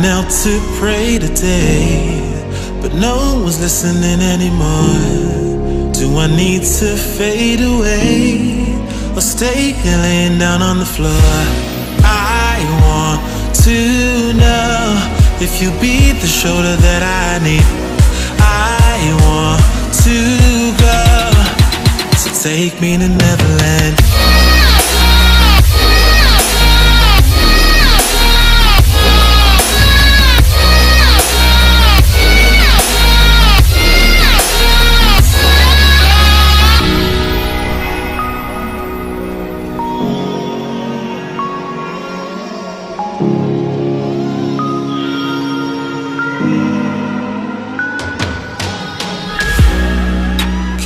knelt to pray today, but no one's listening anymore. Do I need to fade away or stay here laying down on the floor? I want to know if you be the shoulder that I need. I want to go, so take me to Neverland.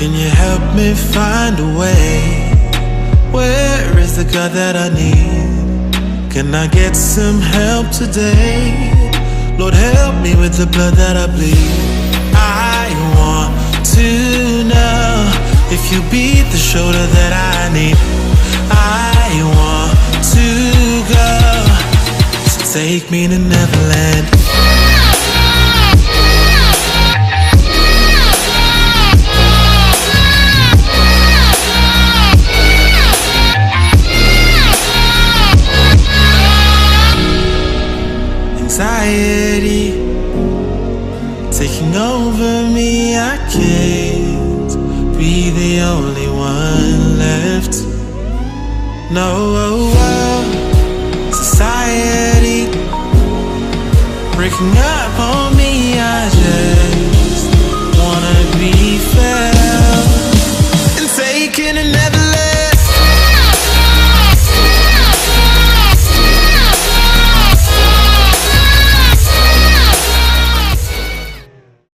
Can you help me find a way? Where is the God that I need? Can I get some help today? Lord, help me with the blood that I bleed. I want to know if you be the shoulder that I need. I want to go, so take me to Neverland. Anxiety taking over me, I can't be the only one left. No, society breaking up on me, I just wanna be felt and taken to Neverland.